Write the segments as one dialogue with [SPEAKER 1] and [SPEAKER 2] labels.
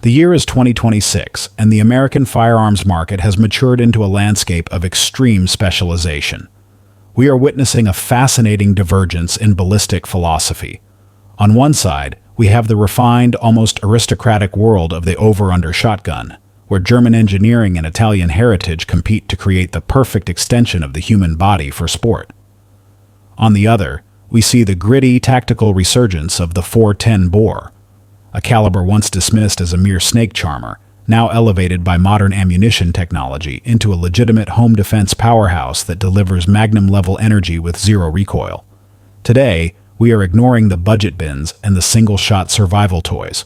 [SPEAKER 1] The year is 2026, and the American firearms market has matured into a landscape of extreme specialization. We are witnessing a fascinating divergence in ballistic philosophy. On one side, we have the refined, almost aristocratic world of the over-under shotgun, where German engineering and Italian heritage compete to create the perfect extension of the human body for sport. On the other, we see the gritty, tactical resurgence of the .410 bore, a caliber once dismissed as a mere snake charmer, now elevated by modern ammunition technology into a legitimate home defense powerhouse that delivers magnum-level energy with zero recoil. Today, we are ignoring the budget bins and the single-shot survival toys.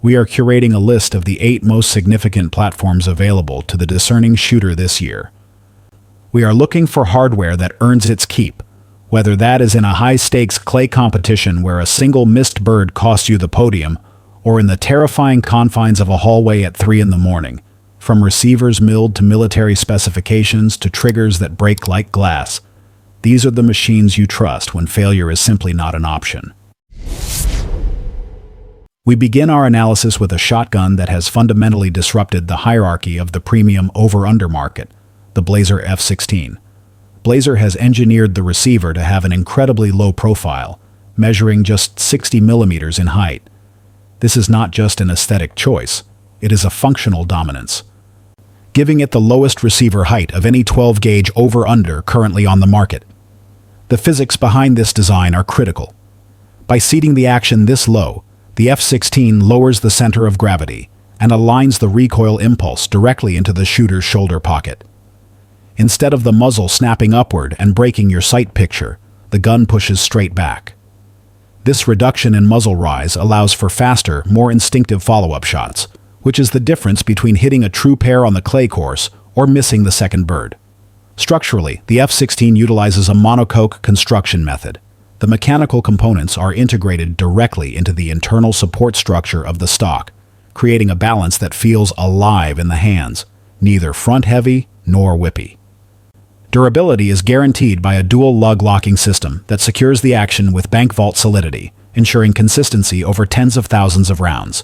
[SPEAKER 1] We are curating a list of the 8 most significant platforms available to the discerning shooter this year. We are looking for hardware that earns its keep, whether that is in a high-stakes clay competition where a single missed bird costs you the podium, or in the terrifying confines of a hallway at 3 in the morning, from receivers milled to military specifications to triggers that break like glass. These are the machines you trust when failure is simply not an option. We begin our analysis with a shotgun that has fundamentally disrupted the hierarchy of the premium over-under market, the Blazer F-16. Blazer has engineered the receiver to have an incredibly low profile, measuring just 60 millimeters in height. This is not just an aesthetic choice, it is a functional dominance, giving it the lowest receiver height of any 12-gauge over-under currently on the market. The physics behind this design are critical. By seating the action this low, the F-16 lowers the center of gravity and aligns the recoil impulse directly into the shooter's shoulder pocket. Instead of the muzzle snapping upward and breaking your sight picture, the gun pushes straight back. This reduction in muzzle rise allows for faster, more instinctive follow-up shots, which is the difference between hitting a true pair on the clay course or missing the second bird. Structurally, the F-16 utilizes a monocoque construction method. The mechanical components are integrated directly into the internal support structure of the stock, creating a balance that feels alive in the hands, neither front-heavy nor whippy. Durability is guaranteed by a dual lug locking system that secures the action with bank vault solidity, ensuring consistency over tens of thousands of rounds.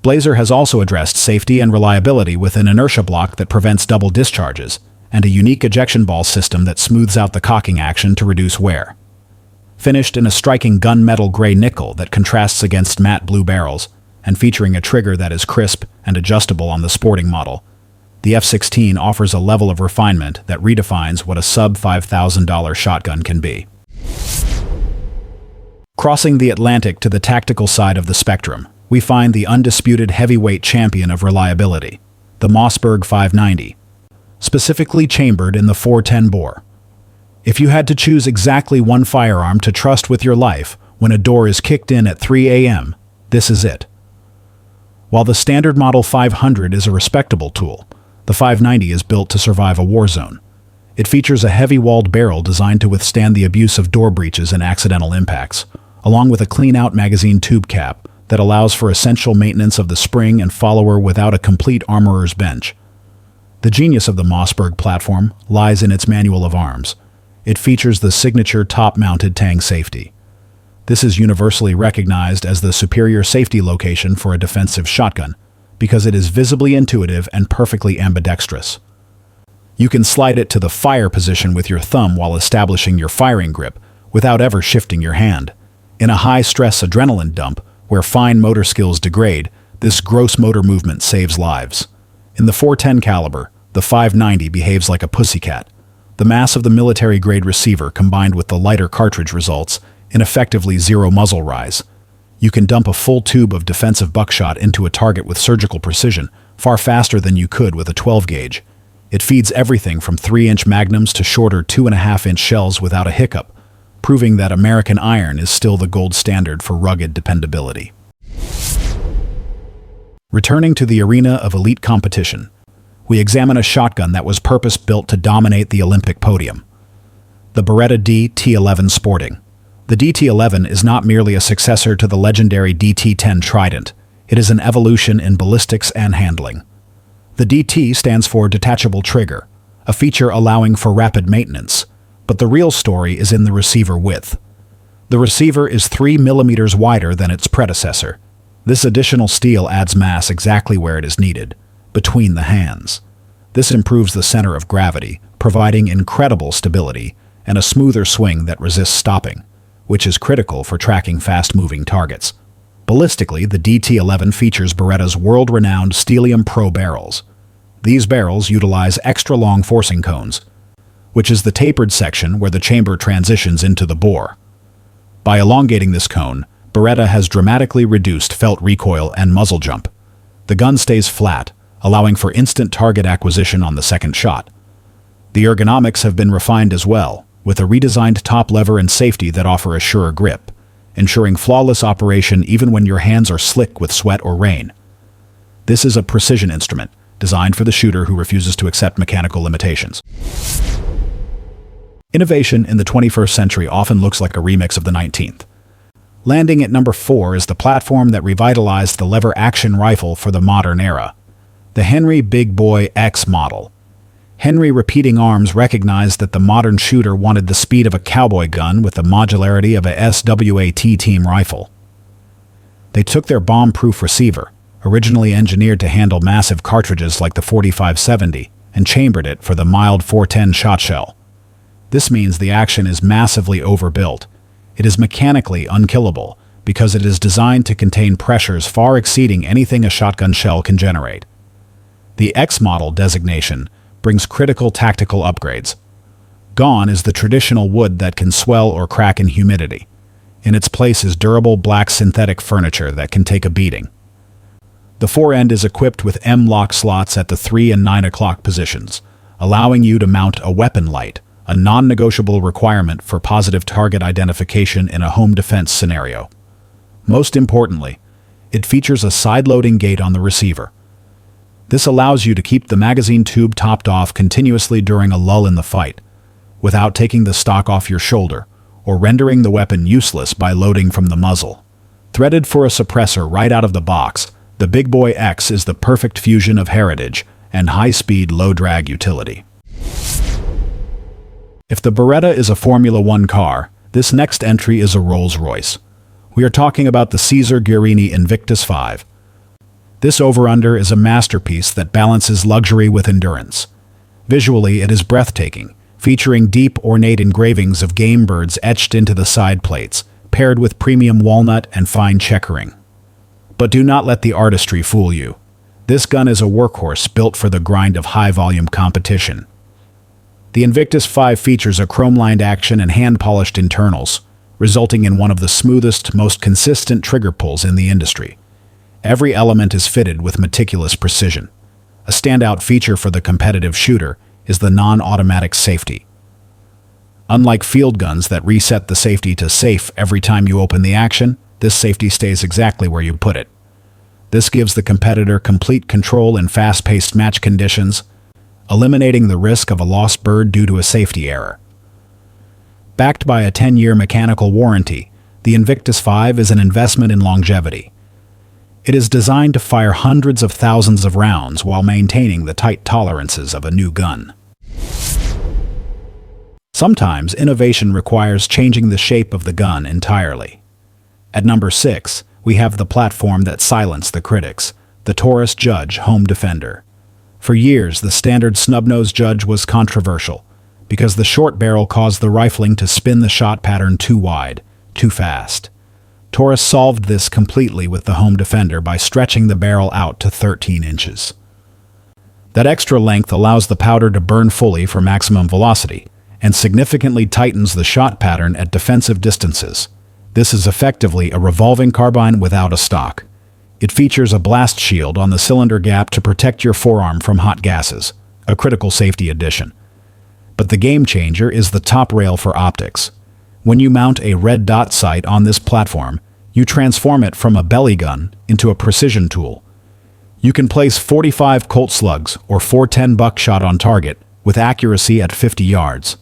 [SPEAKER 1] Blazer has also addressed safety and reliability with an inertia block that prevents double discharges, and a unique ejection ball system that smooths out the cocking action to reduce wear. Finished in a striking gunmetal gray nickel that contrasts against matte blue barrels, and featuring a trigger that is crisp and adjustable on the sporting model, the F-16 offers a level of refinement that redefines what a sub-$5,000 shotgun can be. Crossing the Atlantic to the tactical side of the spectrum, we find the undisputed heavyweight champion of reliability, the Mossberg 590, specifically chambered in the .410 bore. If you had to choose exactly one firearm to trust with your life when a door is kicked in at 3 a.m., this is it. While the standard model 500 is a respectable tool, the 590 is built to survive a war zone. It features a heavy-walled barrel designed to withstand the abuse of door breaches and accidental impacts, along with a clean-out magazine tube cap that allows for essential maintenance of the spring and follower without a complete armorer's bench. The genius of the Mossberg platform lies in its manual of arms. It features the signature top-mounted tang safety. This is universally recognized as the superior safety location for a defensive shotgun, because it is visibly intuitive and perfectly ambidextrous. You can slide it to the fire position with your thumb while establishing your firing grip without ever shifting your hand. In a high-stress adrenaline dump, where fine motor skills degrade, this gross motor movement saves lives. In the .410 caliber, the 590 behaves like a pussycat. The mass of the military-grade receiver combined with the lighter cartridge results in effectively zero muzzle rise. You can dump a full tube of defensive buckshot into a target with surgical precision, far faster than you could with a 12-gauge. It feeds everything from 3-inch magnums to shorter 2.5-inch shells without a hiccup, proving that American iron is still the gold standard for rugged dependability. Returning to the arena of elite competition, we examine a shotgun that was purpose-built to dominate the Olympic podium, the Beretta DT-11 Sporting. The DT-11 is not merely a successor to the legendary DT-10 Trident. It is an evolution in ballistics and handling. The DT stands for detachable trigger, a feature allowing for rapid maintenance, but the real story is in the receiver width. The receiver is 3 millimeters wider than its predecessor. This additional steel adds mass exactly where it is needed, between the hands. This improves the center of gravity, providing incredible stability and a smoother swing that resists stopping, which is critical for tracking fast-moving targets. Ballistically, the DT-11 features Beretta's world-renowned Stellium Pro barrels. These barrels utilize extra-long forcing cones, which is the tapered section where the chamber transitions into the bore. By elongating this cone, Beretta has dramatically reduced felt recoil and muzzle jump. The gun stays flat, allowing for instant target acquisition on the second shot. The ergonomics have been refined as well, with a redesigned top lever and safety that offer a surer grip, ensuring flawless operation even when your hands are slick with sweat or rain. This is a precision instrument, designed for the shooter who refuses to accept mechanical limitations. Innovation in the 21st century often looks like a remix of the 19th. Landing at number 4 is the platform that revitalized the lever-action rifle for the modern era, the Henry Big Boy X model. Henry Repeating Arms recognized that the modern shooter wanted the speed of a cowboy gun with the modularity of a S.W.A.T team rifle. They took their bomb-proof receiver, originally engineered to handle massive cartridges like the 4570, and chambered it for the mild 410 shot shell. This means the action is massively overbuilt. It is mechanically unkillable because it is designed to contain pressures far exceeding anything a shotgun shell can generate. The X model designation brings critical tactical upgrades. Gone is the traditional wood that can swell or crack in humidity. In its place is durable black synthetic furniture that can take a beating. The forend is equipped with M-lock slots at the 3 and 9 o'clock positions, allowing you to mount a weapon light, a non-negotiable requirement for positive target identification in a home defense scenario. Most importantly, it features a side-loading gate on the receiver. This allows you to keep the magazine tube topped off continuously during a lull in the fight, without taking the stock off your shoulder, or rendering the weapon useless by loading from the muzzle. Threaded for a suppressor right out of the box, the Big Boy X is the perfect fusion of heritage and high-speed, low-drag utility. If the Beretta is a Formula One car, this next entry is a Rolls-Royce. We are talking about the Cesar Guerini Invictus 5. This over-under is a masterpiece that balances luxury with endurance. Visually, it is breathtaking, featuring deep, ornate engravings of game birds etched into the side plates, paired with premium walnut and fine checkering. But do not let the artistry fool you. This gun is a workhorse built for the grind of high-volume competition. The Invictus 5 features a chrome-lined action and hand-polished internals, resulting in one of the smoothest, most consistent trigger pulls in the industry. Every element is fitted with meticulous precision. A standout feature for the competitive shooter is the non-automatic safety. Unlike field guns that reset the safety to safe every time you open the action, this safety stays exactly where you put it. This gives the competitor complete control in fast-paced match conditions, eliminating the risk of a lost bird due to a safety error. Backed by a 10-year mechanical warranty, the Invictus 5 is an investment in longevity. It is designed to fire hundreds of thousands of rounds while maintaining the tight tolerances of a new gun. Sometimes innovation requires changing the shape of the gun entirely. At number 6, we have the platform that silenced the critics, the Taurus Judge Home Defender. For years, the standard snub-nose Judge was controversial because the short barrel caused the rifling to spin the shot pattern too wide, too fast. Taurus solved this completely with the Home Defender by stretching the barrel out to 13 inches. That extra length allows the powder to burn fully for maximum velocity and significantly tightens the shot pattern at defensive distances. This is effectively a revolving carbine without a stock. It features a blast shield on the cylinder gap to protect your forearm from hot gases, a critical safety addition. But the game changer is the top rail for optics. When you mount a red dot sight on this platform, you transform it from a belly gun into a precision tool. You can place 45 Colt slugs or 410 buckshot on target with accuracy at 50 yards.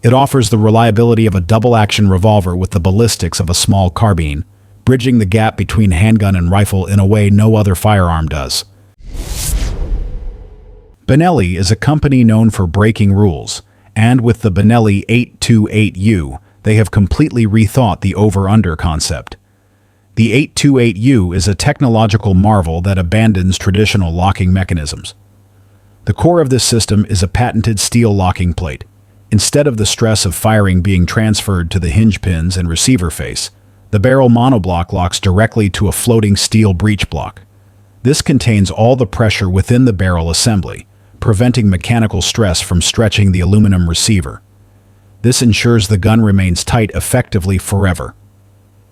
[SPEAKER 1] It offers the reliability of a double-action revolver with the ballistics of a small carbine, bridging the gap between handgun and rifle in a way no other firearm does. Benelli is a company known for breaking rules, and with the Benelli 828U, they have completely rethought the over-under concept. The 828U is a technological marvel that abandons traditional locking mechanisms. The core of this system is a patented steel locking plate. Instead of the stress of firing being transferred to the hinge pins and receiver face, the barrel monoblock locks directly to a floating steel breech block. This contains all the pressure within the barrel assembly, preventing mechanical stress from stretching the aluminum receiver. This ensures the gun remains tight effectively forever.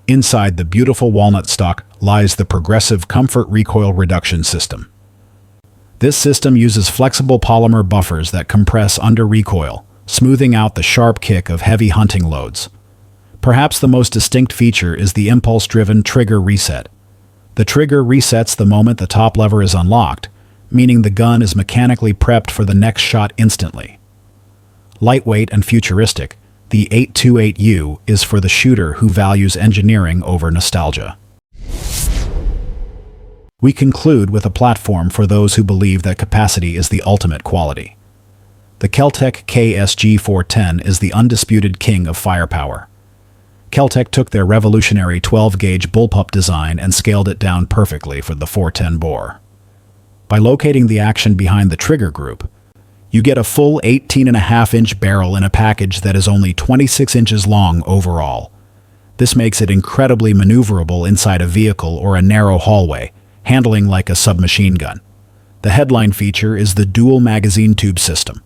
[SPEAKER 1] Inside the beautiful walnut stock lies the progressive comfort recoil reduction system. This system uses flexible polymer buffers that compress under recoil, smoothing out the sharp kick of heavy hunting loads. Perhaps the most distinct feature is the impulse-driven trigger reset. The trigger resets the moment the top lever is unlocked, meaning the gun is mechanically prepped for the next shot instantly. Lightweight and futuristic, the 828U is for the shooter who values engineering over nostalgia. We conclude with a platform for those who believe that capacity is the ultimate quality. The Kel-Tec KSG-410 is the undisputed king of firepower. Kel-Tec took their revolutionary 12-gauge Bullpup design and scaled it down perfectly for the 410 bore. By locating the action behind the trigger group, you get a full 18.5-inch barrel in a package that is only 26 inches long overall. This makes it incredibly maneuverable inside a vehicle or a narrow hallway, handling like a submachine gun. The headline feature is the dual magazine tube system.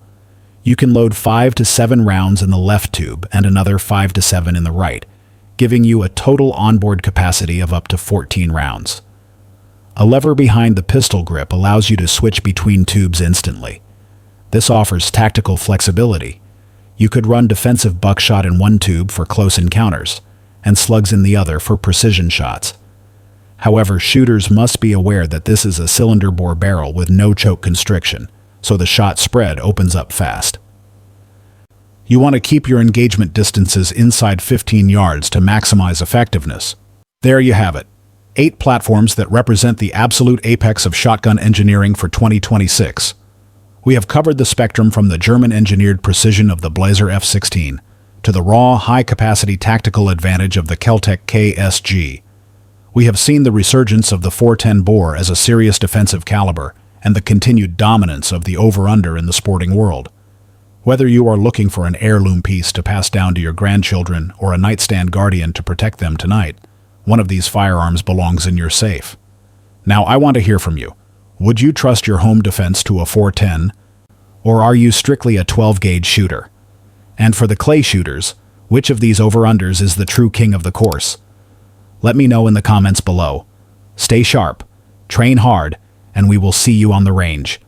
[SPEAKER 1] You can load 5 to 7 rounds in the left tube and another 5 to 7 in the right, giving you a total onboard capacity of up to 14 rounds. A lever behind the pistol grip allows you to switch between tubes instantly. This offers tactical flexibility. You could run defensive buckshot in one tube for close encounters, and slugs in the other for precision shots. However, shooters must be aware that this is a cylinder bore barrel with no choke constriction, so the shot spread opens up fast. You want to keep your engagement distances inside 15 yards to maximize effectiveness. There you have it. 8 platforms that represent the absolute apex of shotgun engineering for 2026. We have covered the spectrum from the German-engineered precision of the Blazer F-16 to the raw, high-capacity tactical advantage of the Kel-Tec KSG. We have seen the resurgence of the 410 bore as a serious defensive caliber and the continued dominance of the over-under in the sporting world. Whether you are looking for an heirloom piece to pass down to your grandchildren or a nightstand guardian to protect them tonight, one of these firearms belongs in your safe. Now, I want to hear from you. Would you trust your home defense to a 410? Or are you strictly a 12-gauge shooter? And for the clay shooters, which of these over-unders is the true king of the course? Let me know in the comments below. Stay sharp, train hard, and we will see you on the range.